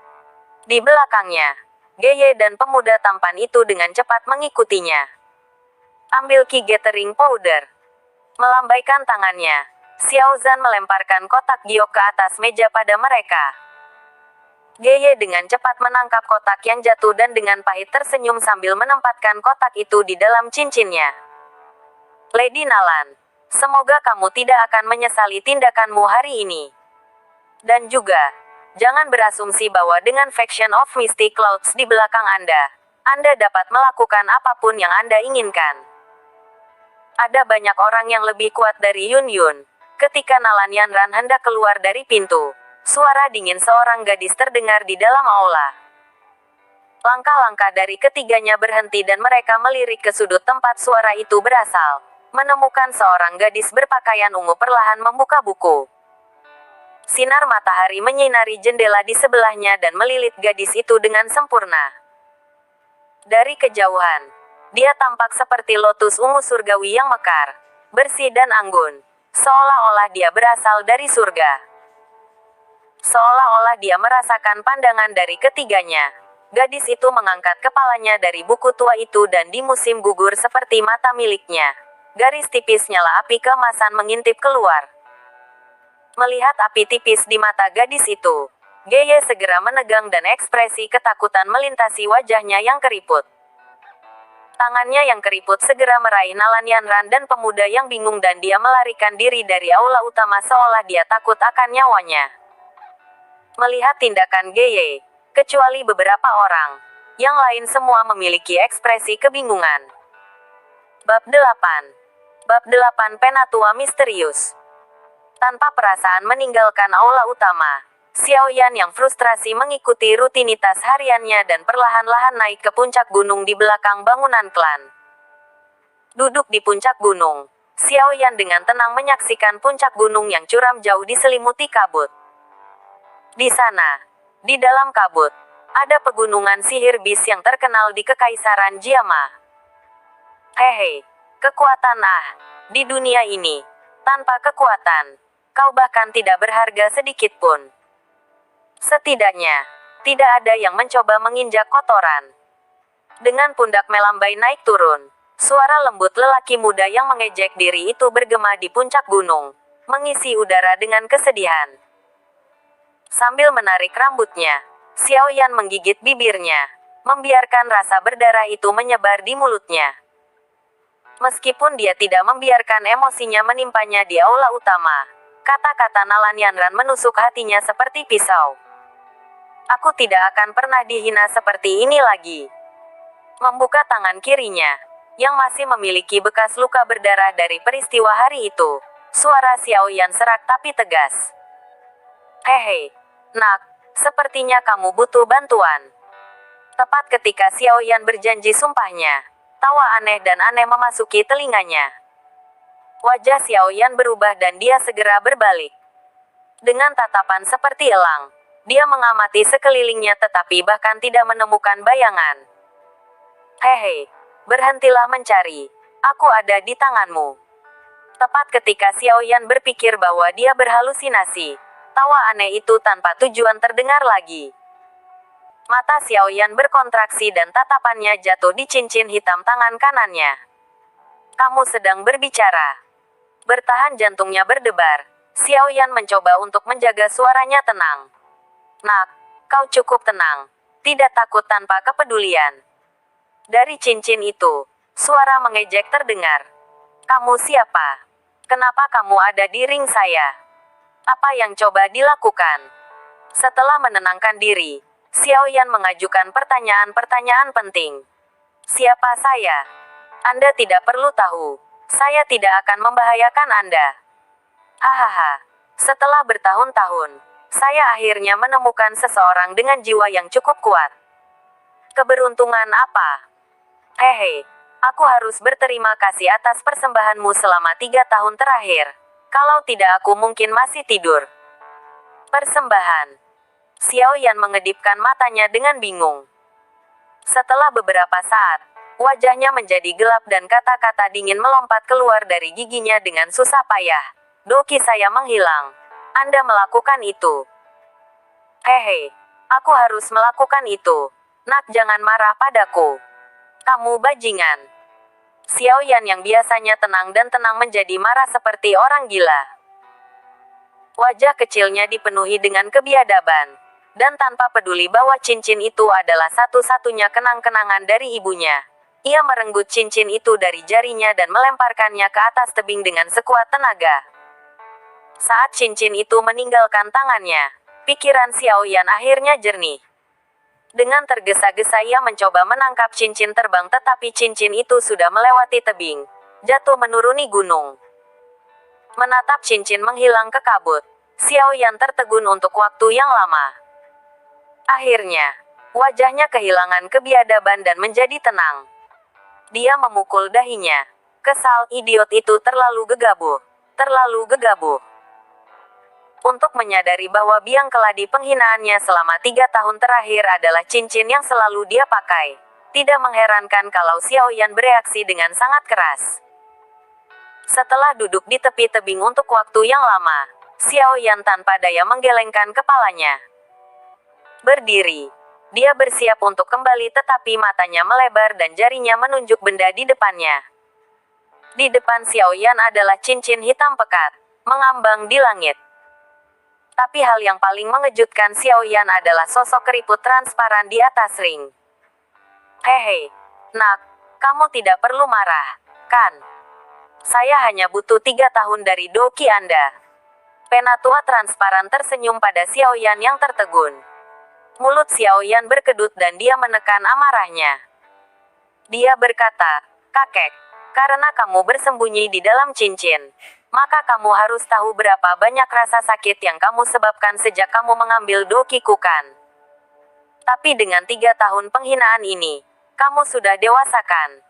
Di belakangnya, Geye dan pemuda tampan itu dengan cepat mengikutinya. Ambil Ki Gathering Powder. Melambaikan tangannya, Xiao Zhan melemparkan kotak giok ke atas meja pada mereka. Geye dengan cepat menangkap kotak yang jatuh dan dengan pahit tersenyum sambil menempatkan kotak itu di dalam cincinnya. Lady Nalan, semoga kamu tidak akan menyesali tindakanmu hari ini. Dan juga, jangan berasumsi bahwa dengan Faction of Mystic Clouds di belakang Anda dapat melakukan apapun yang Anda inginkan. Ada banyak orang yang lebih kuat dari Yun Yun. Ketika Nalan Yanran hendak keluar dari pintu, suara dingin seorang gadis terdengar di dalam aula. Langkah-langkah dari ketiganya berhenti dan mereka melirik ke sudut tempat suara itu berasal. Menemukan seorang gadis berpakaian ungu perlahan membuka buku. Sinar matahari menyinari jendela di sebelahnya dan melilit gadis itu dengan sempurna. Dari kejauhan, dia tampak seperti lotus ungu surgawi yang mekar, bersih dan anggun, seolah-olah dia berasal dari surga. Seolah-olah dia merasakan pandangan dari ketiganya. Gadis itu mengangkat kepalanya dari buku tua itu dan di musim gugur seperti mata miliknya. Garis tipis nyala api keemasan mengintip keluar. Melihat api tipis di mata gadis itu, Geye segera menegang dan ekspresi ketakutan melintasi wajahnya yang keriput. Tangannya yang keriput segera meraih Nalan Yanran dan pemuda yang bingung dan dia melarikan diri dari aula utama seolah dia takut akan nyawanya. Melihat tindakan Geye, kecuali beberapa orang, yang lain semua memiliki ekspresi kebingungan. Bab 8. Bab 8 Penatua Misterius. Tanpa perasaan meninggalkan aula utama, Xiao Yan yang frustrasi mengikuti rutinitas hariannya dan perlahan-lahan naik ke puncak gunung di belakang bangunan klan. Duduk di puncak gunung, Xiao Yan dengan tenang menyaksikan puncak gunung yang curam jauh diselimuti kabut. Di sana, di dalam kabut, ada pegunungan sihir bis yang terkenal di Kekaisaran Jiama. Hehe, kekuatan di dunia ini, tanpa kekuatan, kau bahkan tidak berharga sedikit pun. Setidaknya, tidak ada yang mencoba menginjak kotoran. Dengan pundak melambai naik turun, suara lembut lelaki muda yang mengejek diri itu bergema di puncak gunung, mengisi udara dengan kesedihan. Sambil menarik rambutnya, Xiao Yan menggigit bibirnya, membiarkan rasa berdarah itu menyebar di mulutnya. Meskipun dia tidak membiarkan emosinya menimpanya di aula utama, kata-kata Nalan Yanran menusuk hatinya seperti pisau. Aku tidak akan pernah dihina seperti ini lagi. Membuka tangan kirinya, yang masih memiliki bekas luka berdarah dari peristiwa hari itu, suara Xiao Yan serak tapi tegas. Hehe, nak, sepertinya kamu butuh bantuan. Tepat ketika Xiao Yan berjanji sumpahnya, tawa aneh dan aneh memasuki telinganya. Wajah Xiao Yan berubah dan dia segera berbalik. Dengan tatapan seperti elang, dia mengamati sekelilingnya tetapi bahkan tidak menemukan bayangan. Hehe, berhentilah mencari. Aku ada di tanganmu. Tepat ketika Xiao Yan berpikir bahwa dia berhalusinasi, tawa aneh itu tanpa tujuan terdengar lagi. Mata Xiao Yan berkontraksi dan tatapannya jatuh di cincin hitam tangan kanannya. Kamu sedang berbicara. Bertahan jantungnya berdebar, Xiao Yan mencoba untuk menjaga suaranya tenang. Nak, kau cukup tenang. Tidak takut tanpa kepedulian. Dari cincin itu, suara mengejek terdengar. Kamu siapa? Kenapa kamu ada di ring saya? Apa yang coba dilakukan? Setelah menenangkan diri, Xiao Yan mengajukan pertanyaan-pertanyaan penting. Siapa saya? Anda tidak perlu tahu. Saya tidak akan membahayakan Anda. Hahaha. Setelah bertahun-tahun, saya akhirnya menemukan seseorang dengan jiwa yang cukup kuat. Keberuntungan apa? Hehe, aku harus berterima kasih atas persembahanmu selama 3 tahun terakhir. Kalau tidak aku mungkin masih tidur. Persembahan. Xiao Yan mengedipkan matanya dengan bingung. Setelah beberapa saat, wajahnya menjadi gelap dan kata-kata dingin melompat keluar dari giginya dengan susah payah. Doki saya menghilang. Anda melakukan itu. Hehe, aku harus melakukan itu. Nak, jangan marah padaku. Kamu bajingan. Xiao Yan yang biasanya tenang dan tenang menjadi marah seperti orang gila. Wajah kecilnya dipenuhi dengan kebiadaban. Dan tanpa peduli bahwa cincin itu adalah satu-satunya kenang-kenangan dari ibunya, ia merenggut cincin itu dari jarinya dan melemparkannya ke atas tebing dengan sekuat tenaga. Saat cincin itu meninggalkan tangannya, pikiran Xiao Yan akhirnya jernih. Dengan tergesa-gesa ia mencoba menangkap cincin terbang, tetapi cincin itu sudah melewati tebing, jatuh menuruni gunung. Menatap cincin menghilang ke kabut, Xiao Yan tertegun untuk waktu yang lama. Akhirnya, wajahnya kehilangan kebiadaban dan menjadi tenang. Dia memukul dahinya. Kesal, idiot itu terlalu gegabah. Terlalu gegabah. Untuk menyadari bahwa biang keladi penghinaannya selama 3 tahun terakhir adalah cincin yang selalu dia pakai. Tidak mengherankan kalau Xiao Yan bereaksi dengan sangat keras. Setelah duduk di tepi tebing untuk waktu yang lama, Xiao Yan tanpa daya menggelengkan kepalanya. Berdiri. Dia bersiap untuk kembali tetapi matanya melebar dan jarinya menunjuk benda di depannya. Di depan Xiao Yan adalah cincin hitam pekat, mengambang di langit. Tapi hal yang paling mengejutkan Xiao Yan adalah sosok keriput transparan di atas ring. Hehe, nak, kamu tidak perlu marah, kan? Saya hanya butuh 3 tahun dari doki Anda. Penatua transparan tersenyum pada Xiao Yan yang tertegun. Mulut Xiao Yan berkedut dan dia menekan amarahnya. Dia berkata, kakek, karena kamu bersembunyi di dalam cincin, maka kamu harus tahu berapa banyak rasa sakit yang kamu sebabkan sejak kamu mengambil doki Kukan. Tapi dengan 3 tahun penghinaan ini, kamu sudah dewasakan.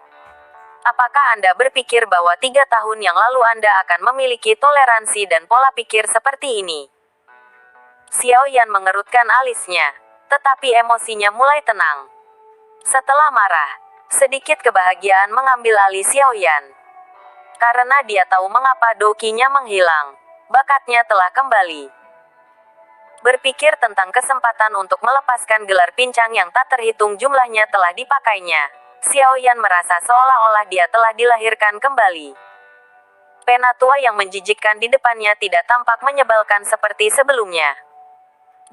Apakah Anda berpikir bahwa 3 tahun yang lalu Anda akan memiliki toleransi dan pola pikir seperti ini? Xiao Yan mengerutkan alisnya. Tetapi emosinya mulai tenang. Setelah marah, sedikit kebahagiaan mengambil alih Xiao Yan. Karena dia tahu mengapa dokinya menghilang. Bakatnya telah kembali. Berpikir tentang kesempatan untuk melepaskan gelar pincang yang tak terhitung jumlahnya telah dipakainya, Xiao Yan merasa seolah-olah dia telah dilahirkan kembali. Penatua yang menjijikkan di depannya tidak tampak menyebalkan seperti sebelumnya.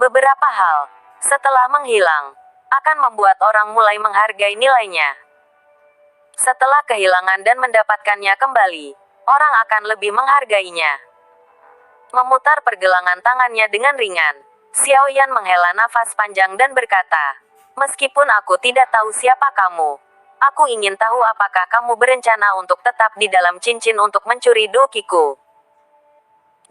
Beberapa hal, setelah menghilang, akan membuat orang mulai menghargai nilainya. Setelah kehilangan dan mendapatkannya kembali, orang akan lebih menghargainya. Memutar pergelangan tangannya dengan ringan, Xiao Yan menghela nafas panjang dan berkata, meskipun aku tidak tahu siapa kamu, aku ingin tahu apakah kamu berencana untuk tetap di dalam cincin untuk mencuri dokiku.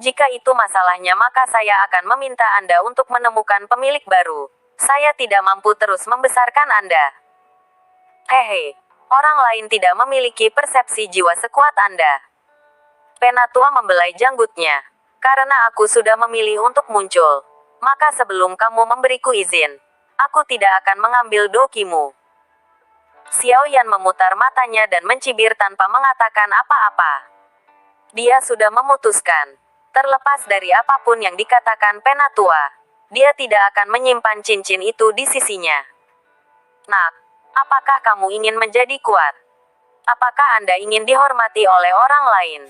Jika itu masalahnya maka saya akan meminta Anda untuk menemukan pemilik baru. Saya tidak mampu terus membesarkan Anda. Hehe, orang lain tidak memiliki persepsi jiwa sekuat Anda. Penatua membelai janggutnya. Karena aku sudah memilih untuk muncul, maka sebelum kamu memberiku izin, aku tidak akan mengambil dokimu. Xiao Yan memutar matanya dan mencibir tanpa mengatakan apa-apa. Dia sudah memutuskan. Terlepas dari apapun yang dikatakan Penatua, dia tidak akan menyimpan cincin itu di sisinya. Nak, apakah kamu ingin menjadi kuat? Apakah Anda ingin dihormati oleh orang lain?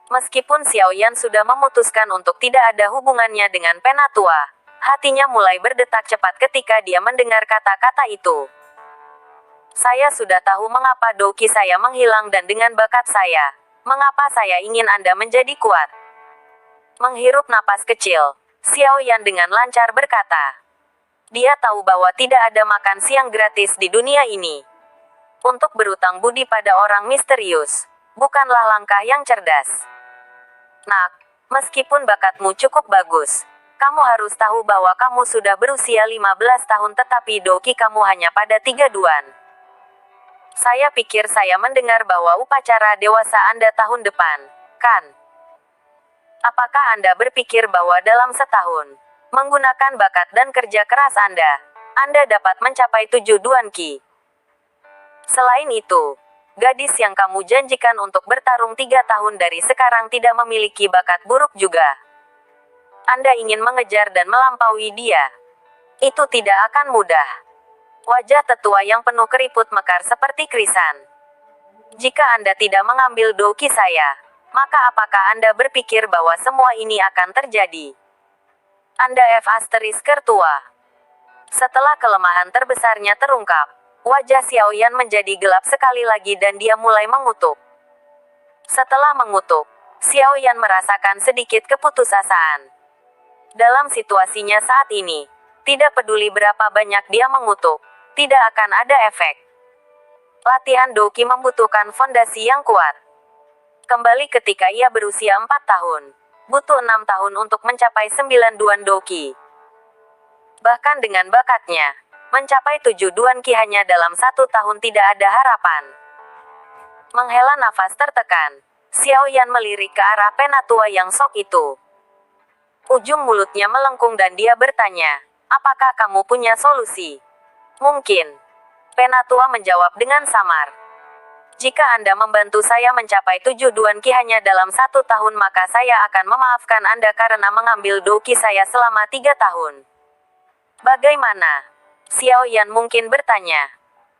Meskipun Xiao Yan sudah memutuskan untuk tidak ada hubungannya dengan Penatua, hatinya mulai berdetak cepat ketika dia mendengar kata-kata itu. Saya sudah tahu mengapa doki saya menghilang dan dengan bakat saya, mengapa saya ingin Anda menjadi kuat. Menghirup napas kecil, Xiao Yan dengan lancar berkata. Dia tahu bahwa tidak ada makan siang gratis di dunia ini. Untuk berutang budi pada orang misterius, bukanlah langkah yang cerdas. Nak, meskipun bakatmu cukup bagus, Kamu harus tahu bahwa kamu sudah berusia 15 tahun tetapi doki kamu hanya pada 3 duan. Saya pikir saya mendengar bahwa upacara dewasa Anda tahun depan, kan? Apakah Anda berpikir bahwa dalam setahun, menggunakan bakat dan kerja keras Anda dapat mencapai 7 duan ki? Selain itu, gadis yang kamu janjikan untuk bertarung 3 tahun dari sekarang tidak memiliki bakat buruk juga. Anda ingin mengejar dan melampaui dia. Itu tidak akan mudah. Wajah tetua yang penuh keriput mekar seperti krisan. Jika Anda tidak mengambil doki saya, maka apakah Anda berpikir bahwa semua ini akan terjadi? Anda tua. Setelah kelemahan terbesarnya terungkap, wajah Xiaoyan menjadi gelap sekali lagi dan dia mulai mengutuk. Setelah mengutuk, Xiaoyan merasakan sedikit keputusasaan. Dalam situasinya saat ini, tidak peduli berapa banyak dia mengutuk, tidak akan ada efek. Latihan doki membutuhkan fondasi yang kuat. Kembali ketika ia berusia 4 tahun, butuh 6 tahun untuk mencapai 9 duan doki. Bahkan dengan bakatnya, mencapai 7 duan ki hanya dalam 1 tahun tidak ada harapan. Menghela nafas tertekan, Xiaoyan melirik ke arah penatua yang sok itu. Ujung mulutnya melengkung dan dia bertanya, apakah kamu punya solusi? Mungkin. Penatua menjawab dengan samar. Jika Anda membantu saya mencapai 7 duan ki hanya dalam 1 tahun maka saya akan memaafkan Anda karena mengambil doki saya selama 3 tahun. Bagaimana? Xiaoyan mungkin bertanya.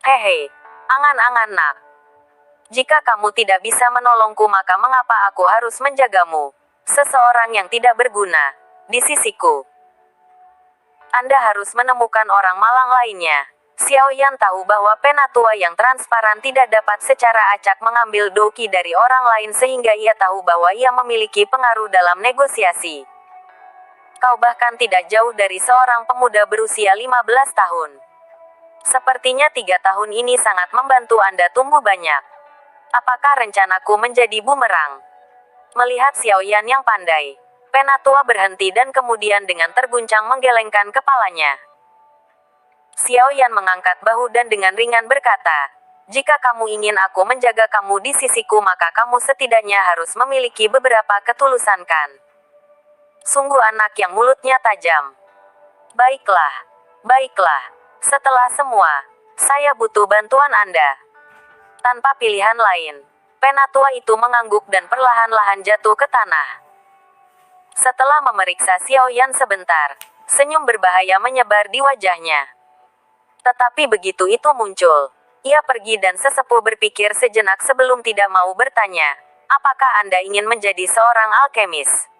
Hehe, angan-angan nak. Jika kamu tidak bisa menolongku maka mengapa aku harus menjagamu? Seseorang yang tidak berguna, di sisiku. Anda harus menemukan orang malang lainnya. Xiaoyan tahu bahwa penatua yang transparan tidak dapat secara acak mengambil doki dari orang lain sehingga ia tahu bahwa ia memiliki pengaruh dalam negosiasi. Kau bahkan tidak jauh dari seorang pemuda berusia 15 tahun. Sepertinya 3 tahun ini sangat membantu Anda tumbuh banyak. Apakah rencanaku menjadi bumerang? Melihat Xiaoyan yang pandai, penatua berhenti dan kemudian dengan terguncang menggelengkan kepalanya. Xiaoyan mengangkat bahu dan dengan ringan berkata, jika kamu ingin aku menjaga kamu di sisiku maka kamu setidaknya harus memiliki beberapa ketulusan kan? Sungguh anak yang mulutnya tajam. Baiklah, baiklah. Setelah semua, saya butuh bantuan Anda. Tanpa pilihan lain, penatua itu mengangguk dan perlahan-lahan jatuh ke tanah. Setelah memeriksa Xiaoyan sebentar, senyum berbahaya menyebar di wajahnya. Tetapi begitu itu muncul, ia pergi dan sesepuh berpikir sejenak sebelum tidak mau bertanya, apakah Anda ingin menjadi seorang alkemis?